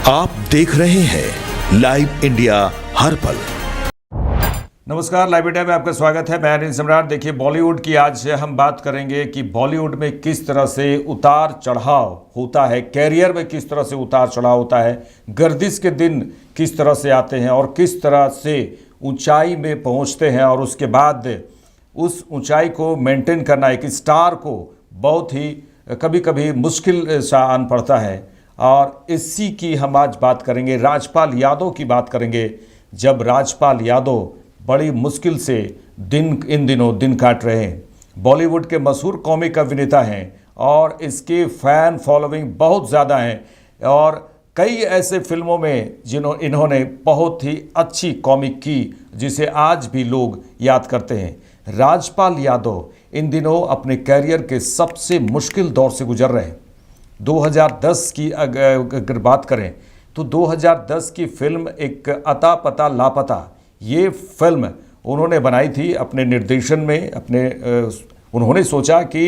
आप देख रहे हैं लाइव इंडिया हर पल। नमस्कार, लाइव इंडिया में आपका स्वागत है। मैं अनिल सम्राट। देखिए, बॉलीवुड की आज हम बात करेंगे कि बॉलीवुड में किस तरह से उतार चढ़ाव होता है, कैरियर में किस तरह से उतार चढ़ाव होता है, गर्दिश के दिन किस तरह से आते हैं और किस तरह से ऊंचाई में पहुंचते हैं और उसके बाद उस ऊंचाई को मेंटेन करना एक स्टार को बहुत ही कभी कभी मुश्किल सा आन पड़ता है। और इसी की हम आज बात करेंगे, राजपाल यादव की बात करेंगे। जब राजपाल यादव बड़ी मुश्किल से इन दिनों दिन काट रहे हैं। बॉलीवुड के मशहूर कॉमिक अभिनेता हैं और इसके फैन फॉलोइंग बहुत ज़्यादा हैं और कई ऐसे फिल्मों में इन्होंने बहुत ही अच्छी कॉमिक की जिसे आज भी लोग याद करते हैं। राजपाल यादव इन दिनों अपने कैरियर के सबसे मुश्किल दौर से गुजर रहे हैं। 2010 की अगर बात करें तो 2010 की फिल्म एक अता पता लापता, ये फिल्म उन्होंने बनाई थी अपने निर्देशन में। उन्होंने सोचा कि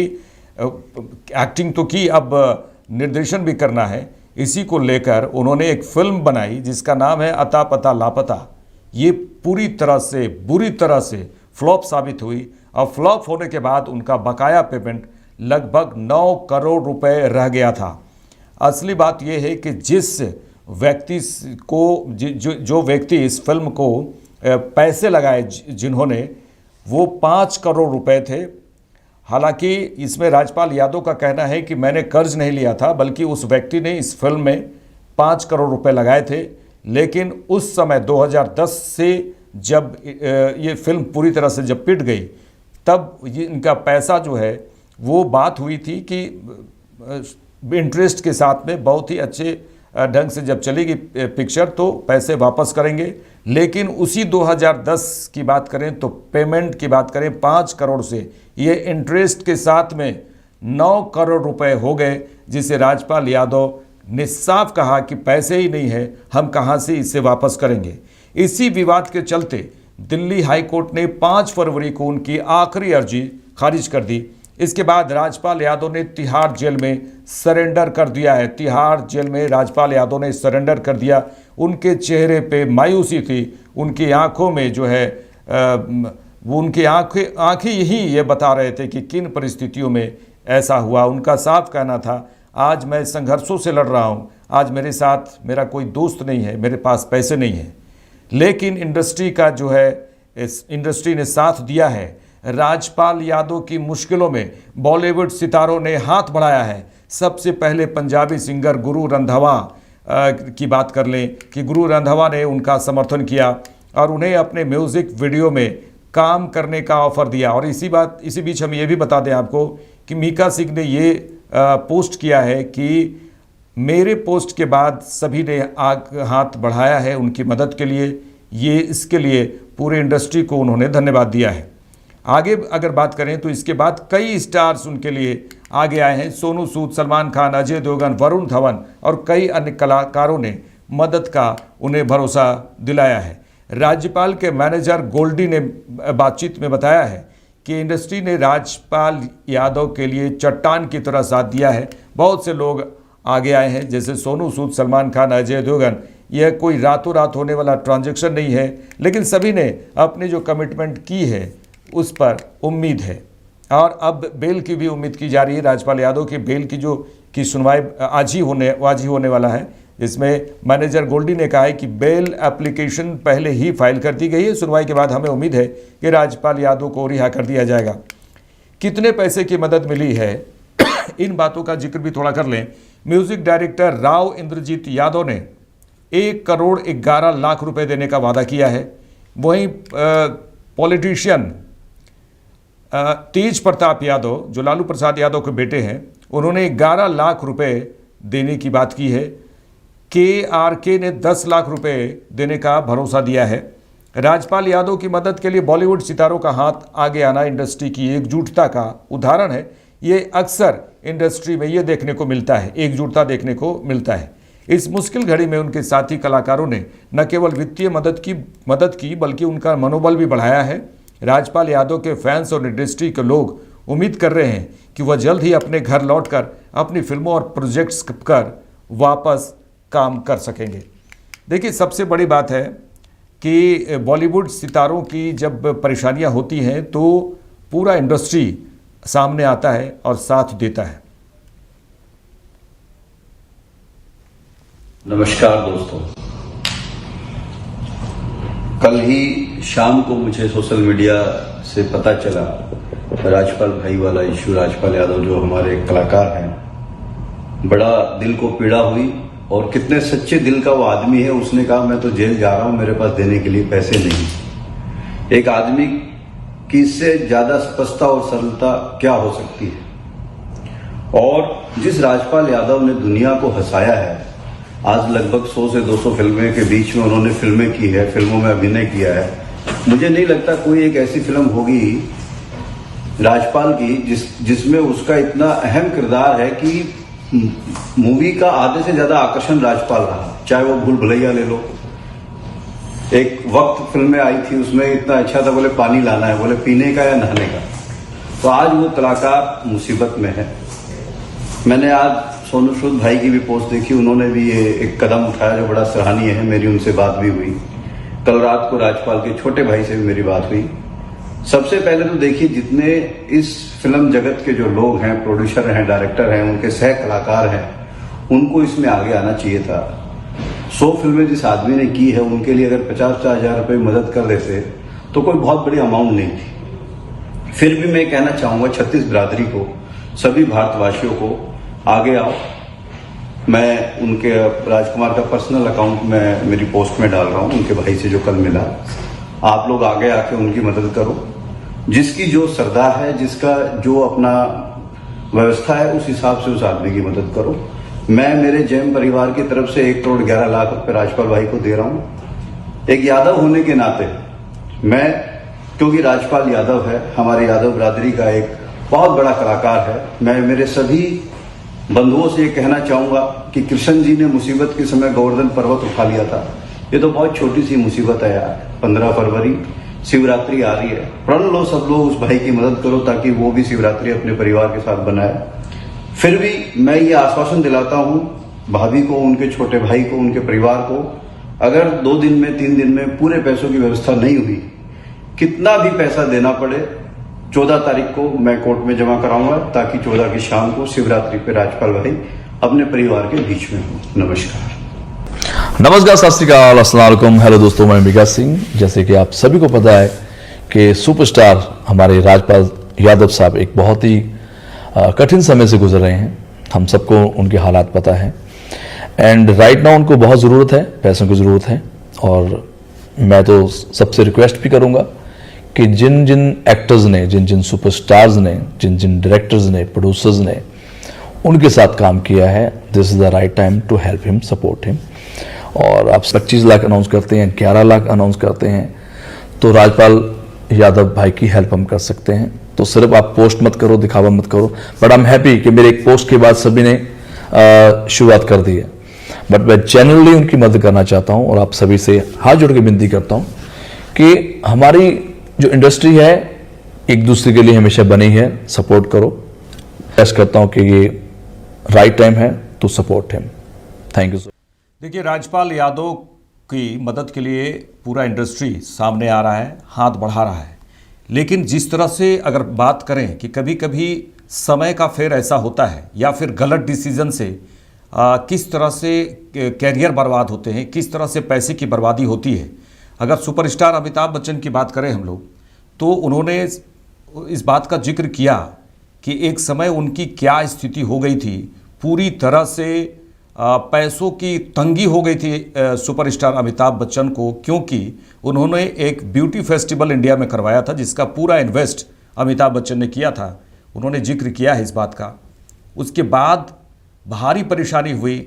एक्टिंग तो की, अब निर्देशन भी करना है। इसी को लेकर उन्होंने एक फिल्म बनाई जिसका नाम है अता पता लापता। ये पूरी तरह से बुरी तरह से फ्लॉप साबित हुई और फ्लॉप होने के बाद उनका बकाया पेमेंट लगभग 9 करोड़ रुपए रह गया था। असली बात यह है कि जिस व्यक्ति को जो व्यक्ति इस फिल्म को पैसे लगाए जिन्होंने, वो 5 करोड़ रुपए थे। हालांकि इसमें राजपाल यादव का कहना है कि मैंने कर्ज नहीं लिया था, बल्कि उस व्यक्ति ने इस फिल्म में 5 करोड़ रुपए लगाए थे। लेकिन उस समय 2010 से जब ये फिल्म पूरी तरह से जब पिट गई, तब इनका पैसा जो है वो बात हुई थी कि इंटरेस्ट के साथ में बहुत ही अच्छे ढंग से जब चलेगी पिक्चर तो पैसे वापस करेंगे। लेकिन उसी 2010 की बात करें तो पेमेंट की बात करें 5 करोड़ से ये इंटरेस्ट के साथ में 9 करोड़ रुपए हो गए, जिसे राजपाल यादव ने साफ कहा कि पैसे ही नहीं है, हम कहां से इसे वापस करेंगे। इसी विवाद के चलते दिल्ली हाई कोर्ट ने 5 फरवरी को उनकी आखिरी अर्जी खारिज कर दी। इसके बाद राजपाल यादव ने तिहाड़ जेल में सरेंडर कर दिया है। तिहाड़ जेल में राजपाल यादव ने सरेंडर कर दिया। उनके चेहरे पे मायूसी थी, उनकी आंखों में जो है वो उनकी आंखें यही ये बता रहे थे कि किन परिस्थितियों में ऐसा हुआ। उनका साफ कहना था, आज मैं संघर्षों से लड़ रहा हूँ, आज मेरे साथ मेरा कोई दोस्त नहीं है, मेरे पास पैसे नहीं है। लेकिन इंडस्ट्री का जो है, इस इंडस्ट्री ने साथ दिया है। राजपाल यादव की मुश्किलों में बॉलीवुड सितारों ने हाथ बढ़ाया है। सबसे पहले पंजाबी सिंगर गुरु रंधावा की बात कर लें कि गुरु रंधावा ने उनका समर्थन किया और उन्हें अपने म्यूज़िक वीडियो में काम करने का ऑफ़र दिया। और इसी बीच हम ये भी बता दें आपको कि मीका सिंह ने ये पोस्ट किया है कि मेरे पोस्ट के बाद सभी ने हाथ बढ़ाया है उनकी मदद के लिए। ये इसके लिए पूरे इंडस्ट्री को उन्होंने धन्यवाद दिया है। आगे अगर बात करें तो इसके बाद कई स्टार्स उनके लिए आगे आए हैं। सोनू सूद, सलमान खान, अजय देवगन, वरुण धवन और कई अन्य कलाकारों ने मदद का उन्हें भरोसा दिलाया है। राज्यपाल के मैनेजर गोल्डी ने बातचीत में बताया है कि इंडस्ट्री ने राजपाल यादव के लिए चट्टान की तरह साथ दिया है। बहुत से लोग आगे आए हैं, जैसे सोनू सूद, सलमान खान, अजय देवगन। यह कोई रातों रात होने वाला ट्रांजैक्शन नहीं है, लेकिन सभी ने अपनी जो कमिटमेंट की है उस पर उम्मीद है। और अब बेल की भी उम्मीद की जा रही है। राजपाल यादव की बेल की सुनवाई आज ही होने वाला है, जिसमें मैनेजर गोल्डी ने कहा है कि बेल एप्लीकेशन पहले ही फाइल कर दी गई है। सुनवाई के बाद हमें उम्मीद है कि राजपाल यादव को रिहा कर दिया जाएगा। कितने पैसे की मदद मिली है, इन बातों का जिक्र भी थोड़ा कर लें। म्यूजिक डायरेक्टर राव इंद्रजीत यादव ने 1 करोड़ 11 लाख रुपए देने का वादा किया है। वहीं पॉलिटिशियन तेज प्रताप यादव, जो लालू प्रसाद यादव के बेटे हैं, उन्होंने 11 लाख रुपए देने की बात की है। KRK ने 10 लाख रुपए देने का भरोसा दिया है। राजपाल यादव की मदद के लिए बॉलीवुड सितारों का हाथ आगे आना इंडस्ट्री की एकजुटता का उदाहरण है। ये अक्सर इंडस्ट्री में ये देखने को मिलता है, एकजुटता देखने को मिलता है। इस मुश्किल घड़ी में उनके साथी कलाकारों ने न केवल वित्तीय मदद की बल्कि उनका मनोबल भी बढ़ाया है। राजपाल यादव के फैंस और इंडस्ट्री के लोग उम्मीद कर रहे हैं कि वह जल्द ही अपने घर लौटकर अपनी फिल्मों और प्रोजेक्ट्स कर वापस काम कर सकेंगे। देखिए, सबसे बड़ी बात है कि बॉलीवुड सितारों की जब परेशानियां होती हैं तो पूरा इंडस्ट्री सामने आता है और साथ देता है। नमस्कार दोस्तों, कल ही शाम को मुझे सोशल मीडिया से पता चला राजपाल भाई वाला इश्यू। राजपाल यादव जो हमारे कलाकार हैं, बड़ा दिल को पीड़ा हुई और कितने सच्चे दिल का वो आदमी है। उसने कहा मैं तो जेल जा रहा हूं, मेरे पास देने के लिए पैसे नहीं। एक आदमी की इससे ज्यादा स्पष्टता और सरलता क्या हो सकती है। और जिस राजपाल यादव ने दुनिया को हंसाया है, आज लगभग 100 से 200 फिल्में के बीच में उन्होंने फिल्में की है, फिल्मों में अभिनय किया है। मुझे नहीं लगता कोई एक ऐसी फिल्म होगी राजपाल की जिसमें उसका इतना अहम किरदार है कि मूवी का आधे से ज्यादा आकर्षण राजपाल रहा। चाहे वो भूल भुलैया ले लो, एक वक्त फिल्म में आई थी, उसमें इतना अच्छा था, बोले पानी लाना है, बोले पीने का या नहाने का। तो आज वो कलाकार मुसीबत में है। मैंने आज सोनू सूद भाई की भी पोस्ट देखी, उन्होंने भी ये एक कदम उठाया जो बड़ा सराहनीय है। मेरी उनसे बात भी हुई। कल रात को राजपाल के छोटे भाई से भी मेरी बात हुई। सबसे पहले तो देखिए, जितने इस फिल्म जगत के जो लोग हैं, प्रोड्यूसर हैं, डायरेक्टर हैं, उनके सह कलाकार हैं, उनको इसमें आगे आना चाहिए था। 100 फिल्में जिस आदमी ने की है, उनके लिए अगर 50-50 हजार रुपये मदद कर देते तो कोई बहुत बड़ी अमाउंट नहीं थी। फिर भी मैं कहना चाहूंगा 36 बिरादरी को, सभी भारतवासियों को, आगे आओ। मैं उनके राजकुमार का पर्सनल अकाउंट में मेरी पोस्ट में डाल रहा हूं, उनके भाई से जो कल मिला। आप लोग आगे आके उनकी मदद करो। जिसकी जो श्रद्धा है, जिसका जो अपना व्यवस्था है, उस हिसाब से उस आदमी की मदद करो। मैं मेरे जैम परिवार की तरफ से 1 करोड़ 11 लाख रुपए राजपाल भाई को दे रहा हूं। एक यादव होने के नाते मैं, क्योंकि राजपाल यादव है, हमारे यादव बिरादरी का एक बहुत बड़ा कलाकार है, मैं मेरे सभी बंधुओं से ये कहना चाहूंगा कि कृष्ण जी ने मुसीबत के समय गोवर्धन पर्वत उठा लिया था। ये तो बहुत छोटी सी मुसीबत है यार। 15 फरवरी शिवरात्रि आ रही है, प्रण लो सब लोग, उस भाई की मदद करो ताकि वो भी शिवरात्रि अपने परिवार के साथ बनाए। फिर भी मैं ये आश्वासन दिलाता हूं भाभी को, उनके छोटे भाई को, उनके परिवार को, अगर 2 दिन में 3 दिन में पूरे पैसों की व्यवस्था नहीं हुई, कितना भी पैसा देना पड़े, 14 तारीख को मैं कोर्ट में जमा कराऊंगा ताकि 14 की शाम को शिवरात्रि पे राजपाल भाई अपने परिवार के बीच में हो। नमस्कार। नमस्कार, सत श्री अकाल, अस्सलाम वालेकुम। हेलो दोस्तों, मैं विकास सिंह। जैसे कि आप सभी को पता है कि सुपरस्टार हमारे राजपाल यादव साहब एक बहुत ही कठिन समय से गुजर रहे हैं। हम सबको उनके हालात पता है एंड राइट नाउ उनको बहुत ज़रूरत है, पैसों की ज़रूरत है। और मैं तो सबसे रिक्वेस्ट भी करूँगा कि जिन जिन एक्टर्स ने, जिन जिन सुपरस्टार्स ने, जिन जिन डायरेक्टर्स ने, प्रोड्यूसर्स ने उनके साथ काम किया है, this is the right time to help him, support him. और आप 25 लाख अनाउंस करते हैं, 11 लाख अनाउंस करते हैं, तो राजपाल यादव भाई की हेल्प हम कर सकते हैं। तो सिर्फ आप पोस्ट मत करो, दिखावा मत करो। बट आई एम हैप्पी कि मेरे एक पोस्ट के बाद सभी ने शुरुआत कर दी है। बट मैं जेन्युइनली उनकी मदद करना चाहता हूं और आप सभी से हाथ जोड़ के विनती करता हूं कि हमारी जो इंडस्ट्री है एक दूसरे के लिए हमेशा बनी है, सपोर्ट करो। रिक्वेस्ट करता हूं कि ये राइट टाइम है to support him. Thank you. देखिए, राजपाल यादव की मदद के लिए पूरा इंडस्ट्री सामने आ रहा है, हाथ बढ़ा रहा है। लेकिन जिस तरह से अगर बात करें कि कभी कभी समय का फेर ऐसा होता है या फिर गलत डिसीजन से किस तरह से कैरियर बर्बाद होते हैं, किस तरह से पैसे की बर्बादी होती है। अगर सुपरस्टार अमिताभ बच्चन की बात करें हम लोग, तो उन्होंने इस बात का जिक्र किया कि एक समय उनकी क्या स्थिति हो गई थी, पूरी तरह से पैसों की तंगी हो गई थी सुपरस्टार अमिताभ बच्चन को, क्योंकि उन्होंने एक ब्यूटी फेस्टिवल इंडिया में करवाया था जिसका पूरा इन्वेस्ट अमिताभ बच्चन ने किया था। उन्होंने जिक्र किया है इस बात का। उसके बाद भारी परेशानी हुई,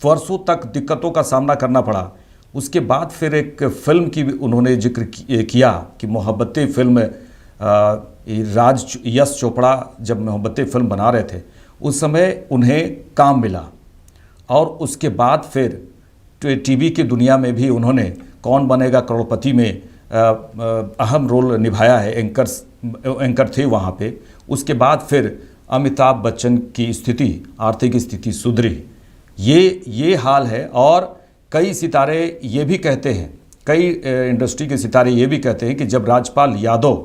वर्षों तक दिक्कतों का सामना करना पड़ा। उसके बाद फिर एक फिल्म की उन्होंने जिक्र किया कि मोहब्बतें फिल्म, यश चोपड़ा जब मोहब्बतें फिल्म बना रहे थे उस समय उन्हें काम मिला। और उसके बाद फिर टीवी की दुनिया में भी उन्होंने कौन बनेगा करोड़पति में अहम रोल निभाया है, एंकर थे वहाँ पे। उसके बाद फिर अमिताभ बच्चन की स्थिति, आर्थिक स्थिति सुधरी, ये हाल है। और कई सितारे ये भी कहते हैं, कई इंडस्ट्री के सितारे ये भी कहते हैं कि जब राजपाल यादव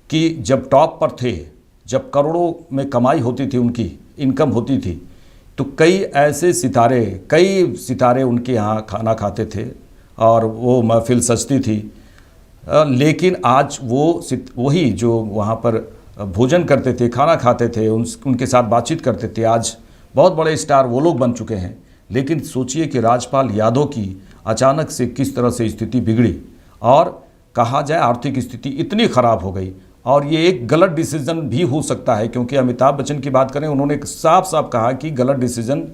की जब टॉप पर थे, जब करोड़ों में कमाई होती थी, उनकी इनकम होती थी, तो कई सितारे उनके यहाँ खाना खाते थे और वो महफिल सजती थी। लेकिन आज वही जो वहाँ पर भोजन करते थे, खाना खाते थे, उनके साथ बातचीत करते थे, आज बहुत बड़े स्टार वो लोग बन चुके हैं। लेकिन सोचिए कि राजपाल यादव की अचानक से किस तरह से स्थिति बिगड़ी, और कहा जाए आर्थिक स्थिति इतनी ख़राब हो गई। और ये एक गलत डिसीजन भी हो सकता है, क्योंकि अमिताभ बच्चन की बात करें, उन्होंने साफ साफ कहा कि गलत डिसीजन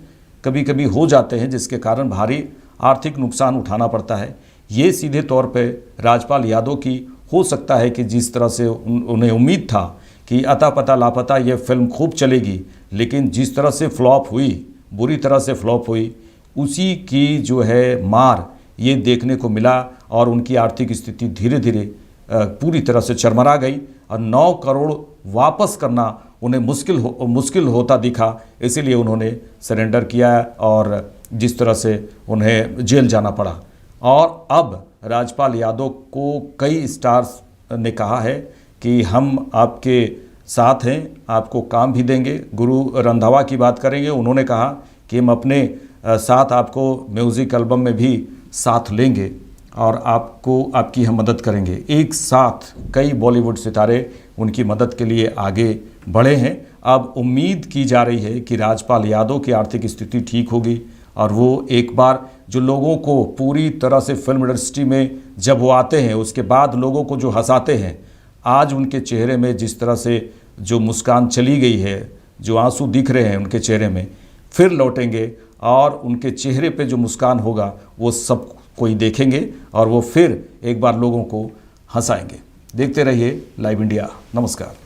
कभी कभी हो जाते हैं जिसके कारण भारी आर्थिक नुकसान उठाना पड़ता है। ये सीधे तौर पे राजपाल यादव की हो सकता है कि जिस तरह से उन्हें उम्मीद था कि अता पता लापता ये फिल्म खूब चलेगी, लेकिन जिस तरह से फ्लॉप हुई, बुरी तरह से फ्लॉप हुई, उसी की जो है मार ये देखने को मिला। और उनकी आर्थिक स्थिति धीरे धीरे पूरी तरह से चरमरा गई और 9 करोड़ वापस करना उन्हें मुश्किल होता दिखा। इसीलिए उन्होंने सरेंडर किया और जिस तरह से उन्हें जेल जाना पड़ा। और अब राजपाल यादव को कई स्टार्स ने कहा है कि हम आपके साथ हैं, आपको काम भी देंगे। गुरु रंधावा की बात करेंगे, उन्होंने कहा कि हम अपने साथ आपको म्यूज़िक एल्बम में भी साथ लेंगे और आपकी हम मदद करेंगे। एक साथ कई बॉलीवुड सितारे उनकी मदद के लिए आगे बढ़े हैं। अब उम्मीद की जा रही है कि राजपाल यादव की आर्थिक स्थिति ठीक होगी और वो एक बार जो लोगों को पूरी तरह से फिल्म इंडस्ट्री में जब वो आते हैं, उसके बाद लोगों को जो हंसाते हैं, आज उनके चेहरे में जिस तरह से जो मुस्कान चली गई है, जो आंसू दिख रहे हैं उनके चेहरे में, फिर लौटेंगे और उनके चेहरे पे जो मुस्कान होगा वो सब कोई देखेंगे और वो फिर एक बार लोगों को हंसाएंगे। देखते रहिए लाइव इंडिया। नमस्कार।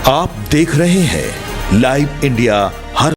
आप देख रहे हैं लाइव इंडिया